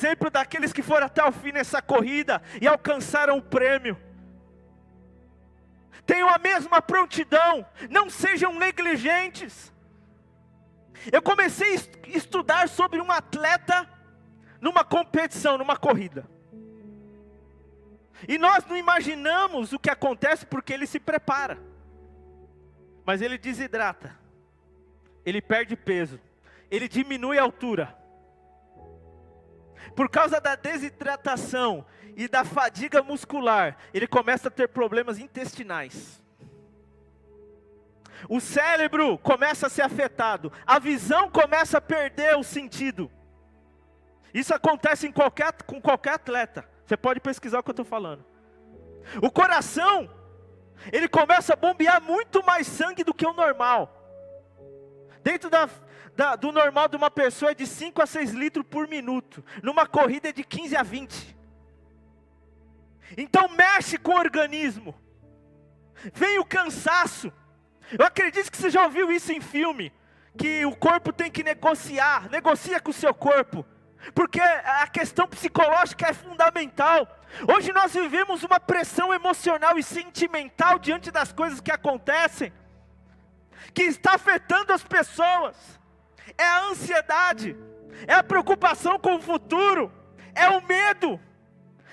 exemplo daqueles que foram até o fim nessa corrida e alcançaram o prêmio. Tenham a mesma prontidão, não sejam negligentes. Eu comecei a estudar sobre um atleta numa competição, numa corrida. E nós não imaginamos o que acontece porque ele se prepara. Mas ele desidrata, ele perde peso, ele diminui a altura. Por causa da desidratação e da fadiga muscular, ele começa a ter problemas intestinais. O cérebro começa a ser afetado, a visão começa a perder o sentido. Isso acontece com qualquer atleta. Você pode pesquisar o que eu estou falando. O coração, ele começa a bombear muito mais sangue do que o normal. Dentro do normal de uma pessoa é de 5 a 6 litros por minuto. Numa corrida é de 15 a 20. Então mexe com o organismo. Vem o cansaço. Eu acredito que você já ouviu isso em filme. Que o corpo tem que negociar. Negocia com o seu corpo. Porque a questão psicológica é fundamental. Hoje nós vivemos uma pressão emocional e sentimental diante das coisas que acontecem, que está afetando as pessoas. É a ansiedade, é a preocupação com o futuro, é o medo,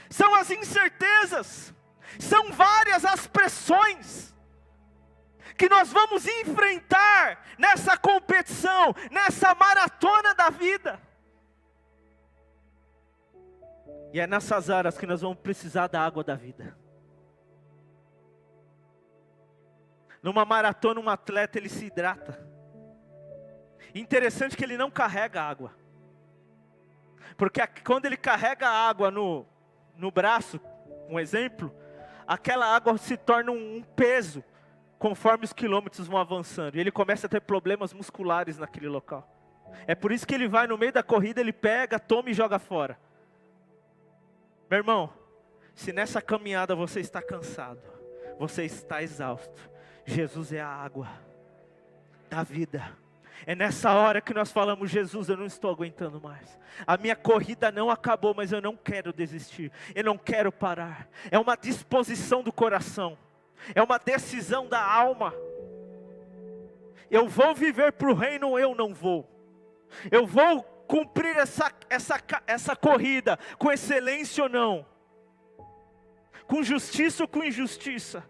são as incertezas, são várias as pressões que nós vamos enfrentar nessa competição, nessa maratona da vida. E é nessas áreas que nós vamos precisar da água da vida. Numa maratona, um atleta, ele se hidrata. Interessante que ele não carrega água. Porque quando ele carrega a água no braço, um exemplo, aquela água se torna um peso, conforme os quilômetros vão avançando. E ele começa a ter problemas musculares naquele local. É por isso que ele vai no meio da corrida, ele pega, toma e joga fora. Meu irmão, se nessa caminhada você está cansado, você está exausto, Jesus é a água da vida. É nessa hora que nós falamos: Jesus, eu não estou aguentando mais. A minha corrida não acabou, mas eu não quero desistir. Eu não quero parar. É uma disposição do coração. É uma decisão da alma. Eu vou viver para o reino ou eu não vou. Eu vou cumprir essa corrida com excelência ou não. Com justiça ou com injustiça.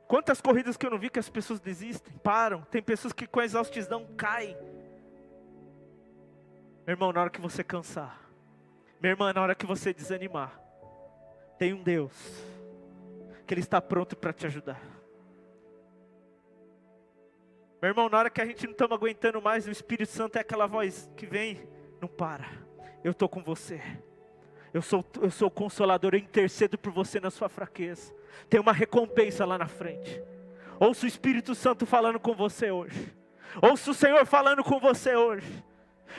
Quantas corridas que eu não vi que as pessoas desistem, param. Tem pessoas que com a exaustidão caem. Meu irmão, na hora que você cansar, minha irmã, na hora que você desanimar, tem um Deus que Ele está pronto para te ajudar. Meu irmão, na hora que a gente não estamos aguentando mais, o Espírito Santo é aquela voz que vem: não para, eu estou com você. Eu sou o consolador, eu intercedo por você na sua fraqueza. Tem uma recompensa lá na frente. Ouça o Espírito Santo falando com você hoje. Ouça o Senhor falando com você hoje.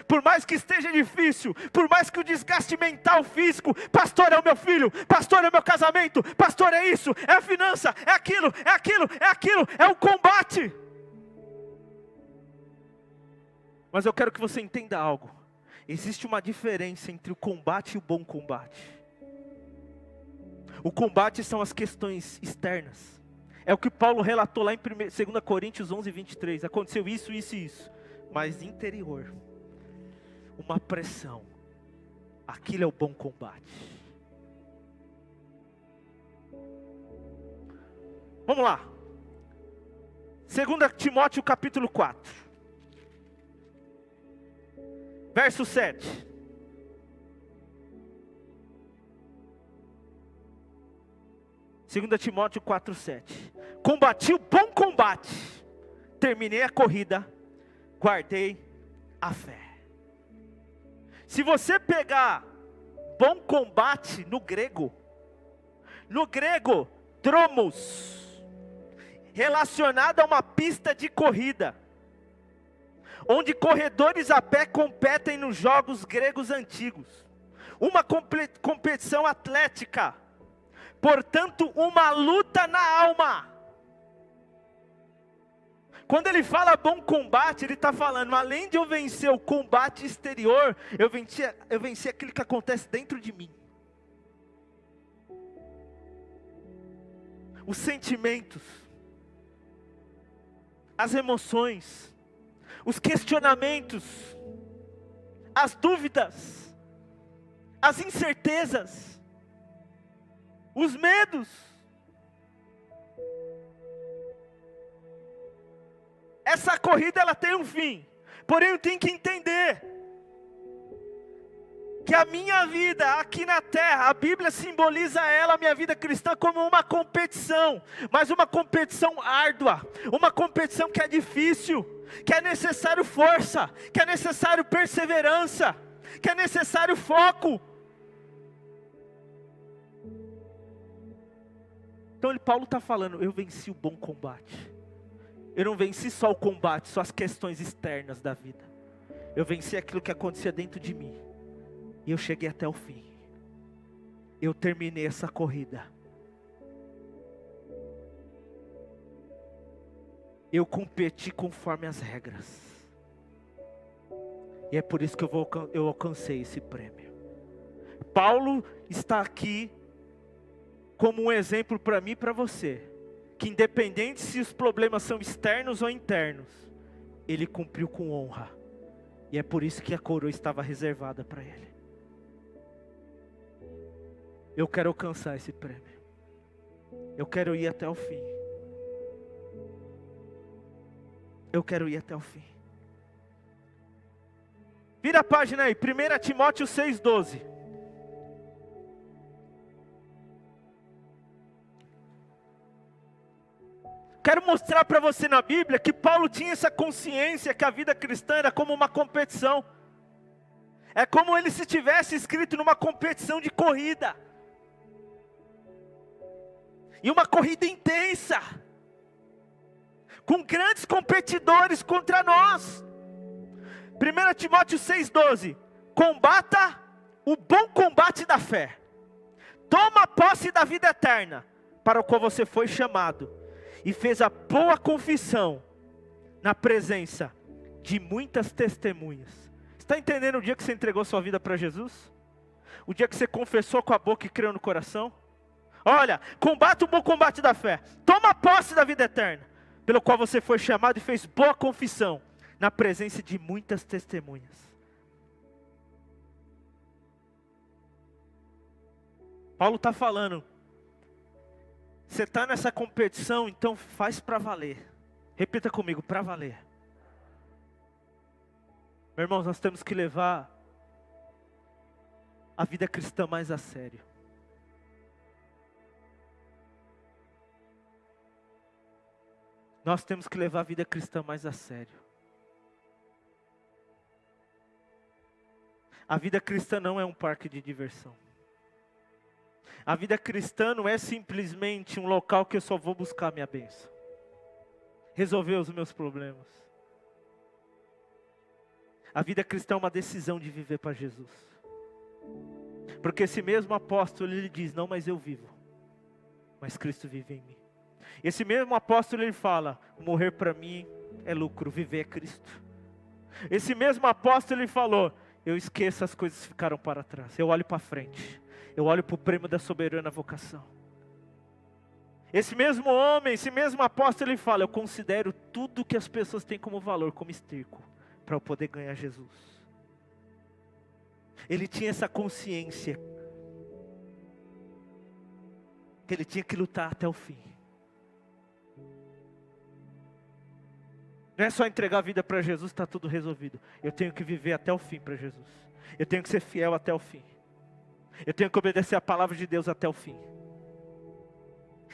Por mais que esteja difícil, por mais que o desgaste mental, físico, pastor é o meu filho, pastor é o meu casamento, pastor é isso, é a finança, é aquilo, é o combate. Mas eu quero que você entenda algo. Existe uma diferença entre o combate e o bom combate. O combate são as questões externas. É o que Paulo relatou lá em 2 Coríntios 11, 23. Aconteceu isso, isso e isso. Mas interior, uma pressão. Aquilo é o bom combate. Vamos lá. 2 Timóteo capítulo 4. Verso 7. Segunda Timóteo 4:7. Combati o bom combate, terminei a corrida, guardei a fé. Se você pegar bom combate no grego, dromos, relacionado a uma pista de corrida, onde corredores a pé competem nos jogos gregos antigos. Uma competição atlética, portanto uma luta na alma. Quando ele fala bom combate, ele está falando, além de eu vencer o combate exterior, eu venci aquilo que acontece dentro de mim. Os sentimentos, as emoções, os questionamentos, as dúvidas, as incertezas, os medos. Essa corrida ela tem um fim, porém eu tenho que entender que a minha vida aqui na terra, a Bíblia simboliza ela, a minha vida cristã, como uma competição, mas uma competição árdua, uma competição que é difícil, que é necessário força, que é necessário perseverança, que é necessário foco. Então Paulo está falando, eu venci o bom combate. Eu não venci só o combate, só as questões externas da vida. Eu venci aquilo que acontecia dentro de mim. E eu cheguei até o fim. Eu terminei essa corrida. Eu competi conforme as regras. E é por isso que eu alcancei esse prêmio. Paulo está aqui como um exemplo para mim e para você. Que independente se os problemas são externos ou internos, ele cumpriu com honra. E é por isso que a coroa estava reservada para ele. Eu quero alcançar esse prêmio. Eu quero ir até o fim. Eu quero ir até o fim. Vira a página aí, 1 Timóteo 6,12. Quero mostrar para você na Bíblia que Paulo tinha essa consciência que a vida cristã era como uma competição. É como ele se tivesse inscrito numa competição de corrida. E uma corrida intensa. Com grandes competidores contra nós. 1 Timóteo 6,12. Combata o bom combate da fé. Toma posse da vida eterna, para o qual você foi chamado. E fez a boa confissão na presença de muitas testemunhas. Está entendendo o dia que você entregou sua vida para Jesus? O dia que você confessou com a boca e creu no coração? Olha, combate o bom combate da fé. Toma posse da vida eterna, pelo qual você foi chamado e fez boa confissão na presença de muitas testemunhas. Paulo está falando, você está nessa competição, então faz para valer. Repita comigo, para valer. Meus irmãos, nós temos que levar a vida cristã mais a sério. Nós temos que levar a vida cristã mais a sério. A vida cristã não é um parque de diversão. A vida cristã não é simplesmente um local que eu só vou buscar a minha bênção, resolver os meus problemas. A vida cristã é uma decisão de viver para Jesus. Porque esse mesmo apóstolo, ele diz, não, mas eu vivo, mas Cristo vive em mim. Esse mesmo apóstolo, ele fala, morrer para mim é lucro, viver é Cristo. Esse mesmo apóstolo, ele falou, eu esqueço as coisas que ficaram para trás, eu olho para frente. Eu olho para o prêmio da soberana vocação. Esse mesmo homem, esse mesmo apóstolo, ele fala, eu considero tudo que as pessoas têm como valor, como esterco, para eu poder ganhar Jesus. Ele tinha essa consciência, que ele tinha que lutar até o fim. Não é só entregar a vida para Jesus, está tudo resolvido. Eu tenho que viver até o fim para Jesus. Eu tenho que ser fiel até o fim. Eu tenho que obedecer a palavra de Deus até o fim.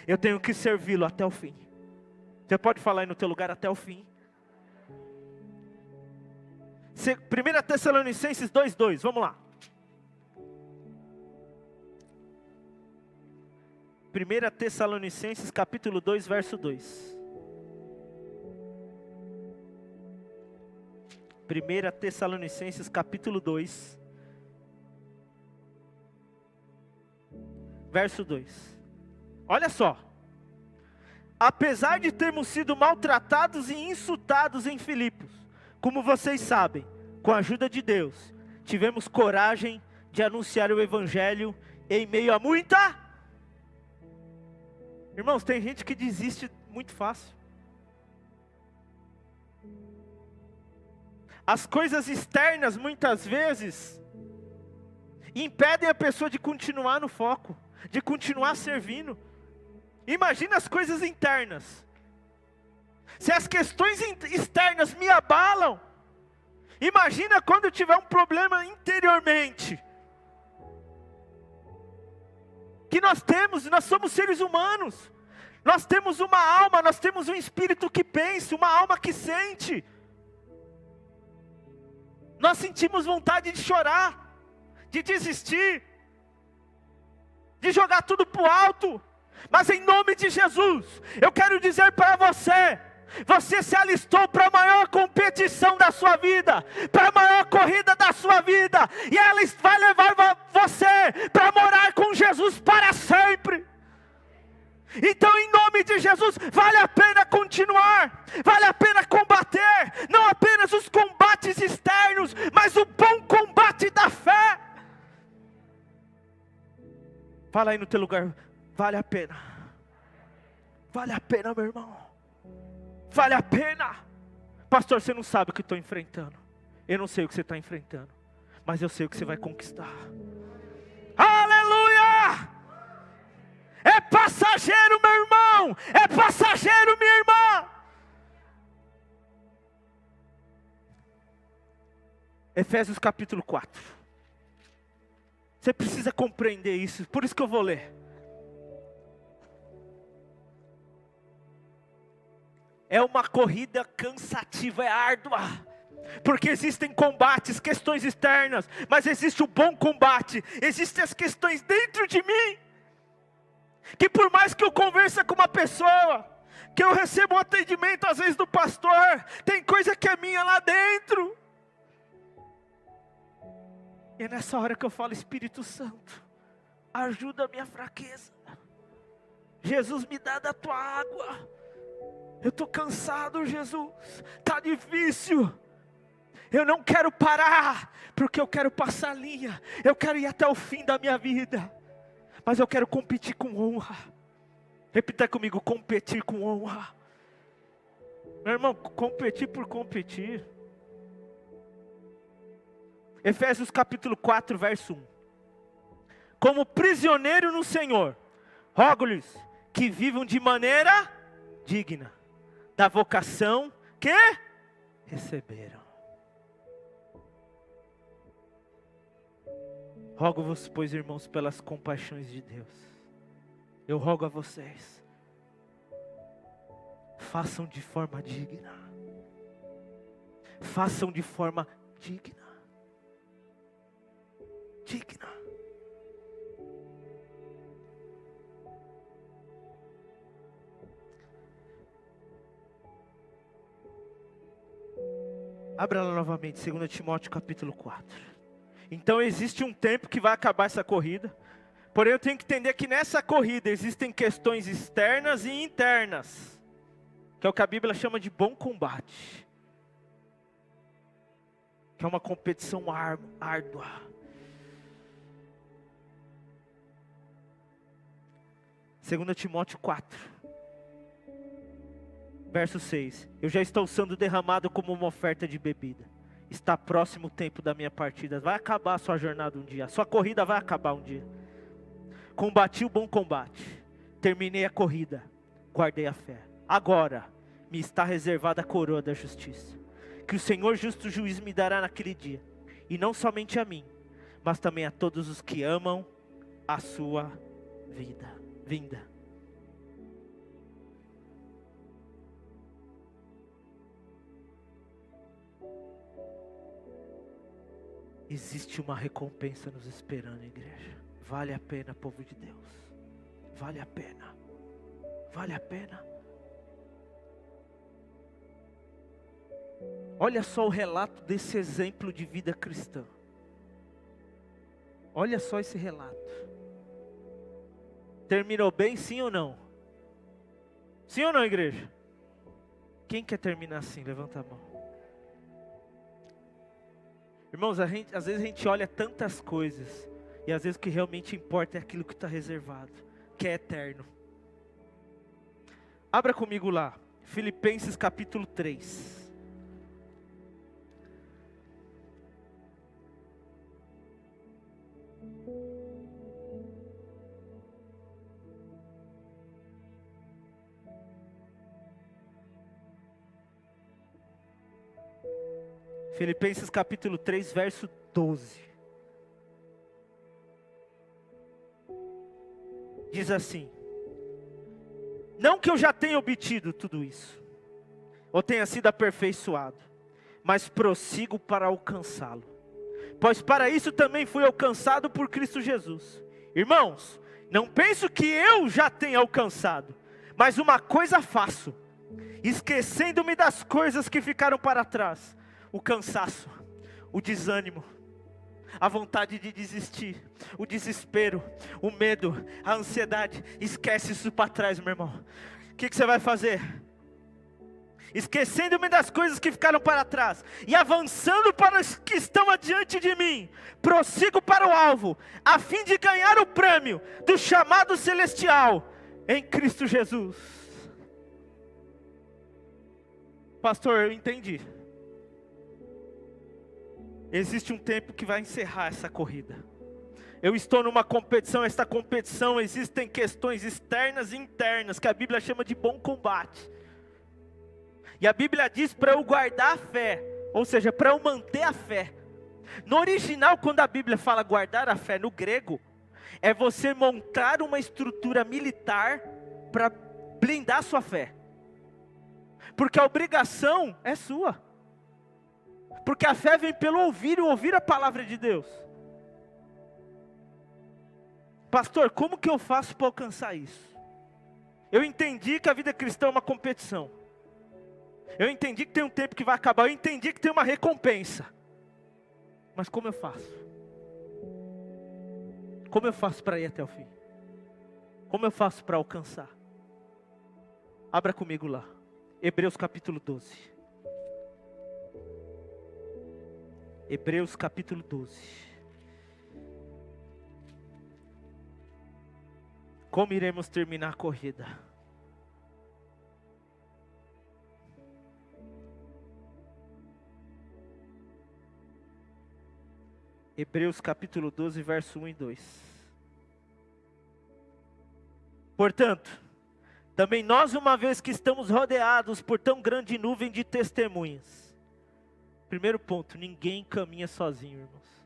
Eu tenho que servi-lo até o fim. Você pode falar aí no teu lugar até o fim. 1 Tessalonicenses 2,2, vamos lá. 1 Tessalonicenses capítulo 2, verso 2. 1 Tessalonicenses capítulo 2. Verso 2. Olha só. apesar de termos sido maltratados e insultados em Filipos, como vocês sabem, com a ajuda de Deus, tivemos coragem de anunciar o Evangelho em meio a muita... Irmãos, tem gente que desiste muito fácil. As coisas externas, muitas vezes, impedem a pessoa de continuar no foco, de continuar servindo. Imagina as coisas internas. Se as questões externas me abalam, imagina quando eu tiver um problema interiormente. Que nós somos seres humanos. Nós temos uma alma, nós temos um espírito que pensa, uma alma que sente. Nós sentimos vontade de chorar, de desistir, de jogar tudo para o alto. Mas em nome de Jesus, eu quero dizer para você, você se alistou para a maior competição da sua vida, para a maior corrida da sua vida, e ela vai levar você para morar com Jesus para sempre. Então, em nome de Jesus, vale a pena continuar, vale a pena combater, não apenas os combates externos, mas o bom combate da fé. Fala aí no teu lugar, vale a pena, meu irmão, vale a pena. Pastor, você não sabe o que estou enfrentando, eu não sei o que você está enfrentando, mas eu sei o que você vai conquistar. Aleluia! É passageiro, meu irmão, é passageiro, minha irmã. Efésios capítulo 4. Você precisa compreender isso, por isso que eu vou ler. É uma corrida cansativa, é árdua, porque existem combates, questões externas, mas existe o bom combate, existem as questões dentro de mim, que por mais que eu converse com uma pessoa, que eu receba um atendimento às vezes do pastor, tem coisa que é minha lá dentro, e é nessa hora que eu falo: Espírito Santo, ajuda a minha fraqueza, Jesus, me dá da tua água, eu estou cansado, Jesus, está difícil, eu não quero parar, porque eu quero passar a linha, eu quero ir até o fim da minha vida, mas eu quero competir com honra. Repita comigo: competir com honra. Meu irmão, competir por competir. Efésios capítulo 4, verso 1. Como prisioneiro no Senhor, rogo-lhes que vivam de maneira digna da vocação que receberam. Rogo-vos, pois, irmãos, pelas compaixões de Deus, eu rogo a vocês, façam de forma digna, façam de forma digna, digna. Abra lá novamente, 2 Timóteo capítulo 4. Então existe um tempo que vai acabar essa corrida, porém eu tenho que entender que nessa corrida existem questões externas e internas, que é o que a Bíblia chama de bom combate, que é uma competição árdua. Segunda Timóteo 4, verso 6. Eu já estou sendo derramado como uma oferta de bebida. Está próximo o tempo da minha partida. Vai acabar a sua jornada um dia. A sua corrida vai acabar um dia. Combati o bom combate. Terminei a corrida. Guardei a fé. Agora me está reservada a coroa da justiça, que o Senhor justo juiz me dará naquele dia. E não somente a mim, mas também a todos os que amam a sua vinda. Existe uma recompensa nos esperando, igreja. Vale a pena, povo de Deus. Vale a pena. Vale a pena. Olha só o relato desse exemplo de vida cristã. Olha só esse relato. Terminou bem, sim ou não? Sim ou não, igreja? Quem quer terminar assim? Levanta a mão. Irmãos, às vezes a gente olha tantas coisas, e às vezes o que realmente importa é aquilo que está reservado, que é eterno. Abra comigo lá, Filipenses capítulo 3. Filipenses capítulo 3, verso 12. Diz assim: não que eu já tenha obtido tudo isso, ou tenha sido aperfeiçoado, mas prossigo para alcançá-lo. Pois para isso também fui alcançado por Cristo Jesus. Irmãos, não penso que eu já tenha alcançado, mas uma coisa faço, esquecendo-me das coisas que ficaram para trás, o cansaço, o desânimo, a vontade de desistir, o desespero, o medo, a ansiedade. Esquece isso para trás, meu irmão. O que você vai fazer? Esquecendo-me das coisas que ficaram para trás e avançando para os que estão adiante de mim, prossigo para o alvo, a fim de ganhar o prêmio do chamado celestial em Cristo Jesus. Pastor, eu entendi. Existe um tempo que vai encerrar essa corrida. Eu estou numa competição, esta competição existem questões externas e internas, que a Bíblia chama de bom combate. E a Bíblia diz para eu guardar a fé, ou seja, para eu manter a fé. No original, quando a Bíblia fala guardar a fé, no grego, é você montar uma estrutura militar para blindar a sua fé. Porque a obrigação é sua. Porque a fé vem pelo ouvir a palavra de Deus. Pastor, como que eu faço para alcançar isso? Eu entendi que a vida cristã é uma competição. Eu entendi que tem um tempo que vai acabar. Eu entendi que tem uma recompensa. Mas como eu faço? Como eu faço para ir até o fim? Como eu faço para alcançar? Abra comigo lá. Hebreus capítulo 12. Hebreus capítulo 12. Como iremos terminar a corrida? Hebreus capítulo 12, verso 1 e 2. Portanto, também nós, uma vez que estamos rodeados por tão grande nuvem de testemunhas. Primeiro ponto, ninguém caminha sozinho, irmãos.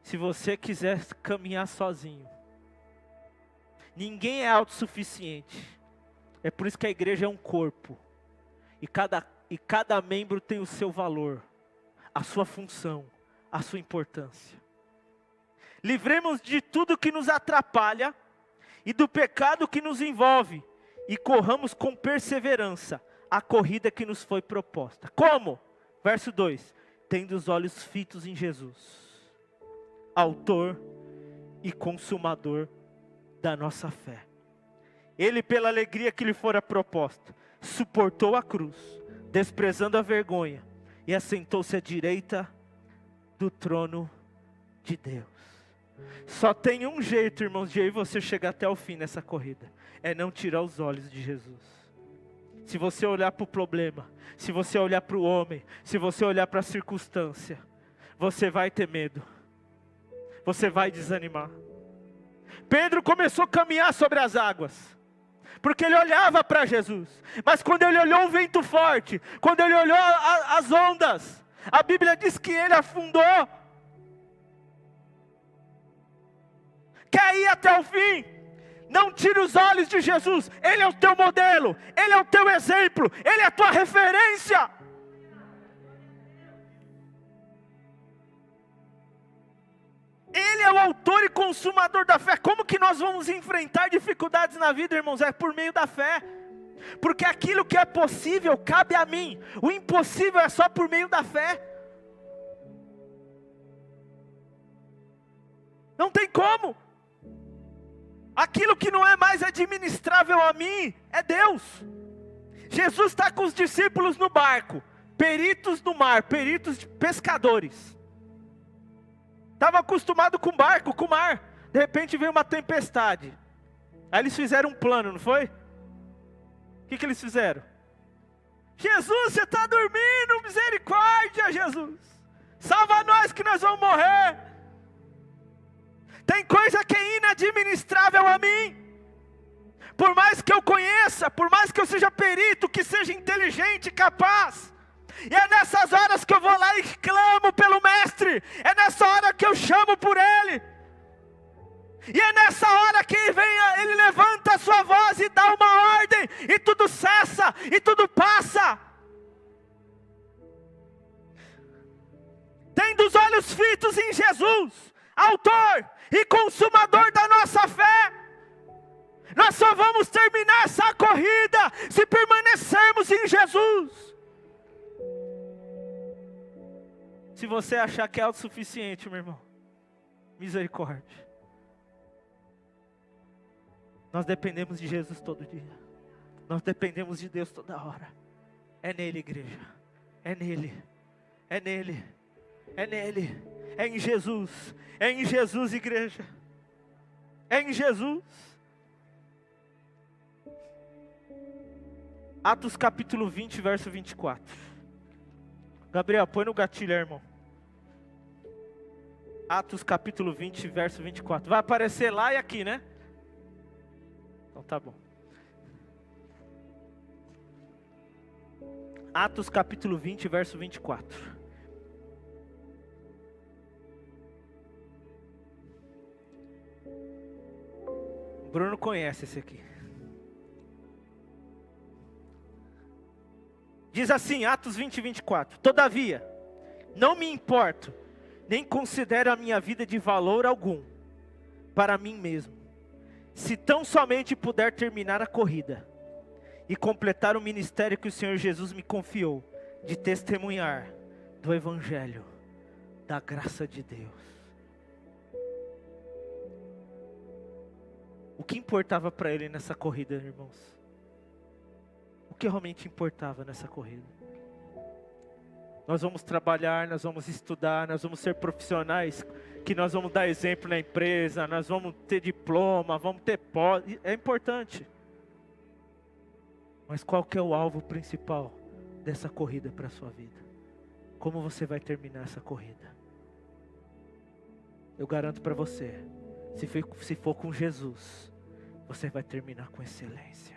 Se você quiser caminhar sozinho, ninguém é autossuficiente. É por isso que a igreja é um corpo. E cada membro tem o seu valor, a sua função, a sua importância. Livremos de tudo que nos atrapalha e do pecado que nos envolve, e corramos com perseverança a corrida que nos foi proposta. Como? Verso 2: tendo os olhos fitos em Jesus, autor e consumador da nossa fé. Ele, pela alegria que lhe fora proposta, suportou a cruz, desprezando a vergonha, e assentou-se à direita do trono de Deus. Só tem um jeito, irmãos, de eu e você chegar até o fim nessa corrida: é não tirar os olhos de Jesus. Se você olhar para o problema, se você olhar para o homem, se você olhar para a circunstância, você vai ter medo, você vai desanimar. Pedro começou a caminhar sobre as águas, porque ele olhava para Jesus. Mas quando ele olhou o vento forte, quando ele olhou as ondas, a Bíblia diz que ele afundou. Quer ir até o fim? Não tire os olhos de Jesus. Ele é o teu modelo, Ele é o teu exemplo, Ele é a tua referência. Ele é o autor e consumador da fé. Como que nós vamos enfrentar dificuldades na vida, irmãos? É por meio da fé. Porque aquilo que é possível cabe a mim. O impossível é só por meio da fé. Não tem como. Aquilo que não é mais administrável a mim, é Deus. Jesus está com os discípulos no barco, peritos do mar, peritos de pescadores. Estava acostumado com barco, com o mar. De repente veio uma tempestade. Aí eles fizeram um plano, não foi? O que eles fizeram? Jesus, você está dormindo, misericórdia, Jesus. Salva nós que nós vamos morrer. Tem coisa que é inadministrável a mim. Por mais que eu conheça, por mais que eu seja perito, que seja inteligente, capaz. E é nessas horas que eu vou lá e clamo pelo Mestre. É nessa hora que eu chamo por Ele. E é nessa hora que Ele levanta a sua voz e dá uma ordem. E tudo cessa, e tudo passa. Tendo os olhos fitos em Jesus, autor e consumador da nossa fé. Nós só vamos terminar essa corrida se permanecermos em Jesus. Se você achar que é autossuficiente, meu irmão, misericórdia. Nós dependemos de Jesus todo dia. Nós dependemos de Deus toda hora. É nele, igreja. É nele. É nele. É nele. É em Jesus. É em Jesus, igreja. É em Jesus. Atos capítulo 20, verso 24. Gabriel, põe no gatilho aí, irmão. Atos capítulo 20, verso 24. Vai aparecer lá e aqui, né? Então tá bom. Atos capítulo 20, verso 24. Bruno conhece esse aqui. Diz assim, Atos 20, 24. Todavia, não me importo, nem considero a minha vida de valor algum para mim mesmo, se tão somente puder terminar a corrida e completar o ministério que o Senhor Jesus me confiou, de testemunhar do Evangelho, da graça de Deus. O que importava para ele nessa corrida, irmãos? O que realmente importava nessa corrida? Nós vamos trabalhar, nós vamos estudar, nós vamos ser profissionais, que nós vamos dar exemplo na empresa, nós vamos ter diploma, vamos ter pós, é importante. Mas qual que é o alvo principal dessa corrida para a sua vida? Como você vai terminar essa corrida? Eu garanto para você, se for com Jesus, você vai terminar com excelência.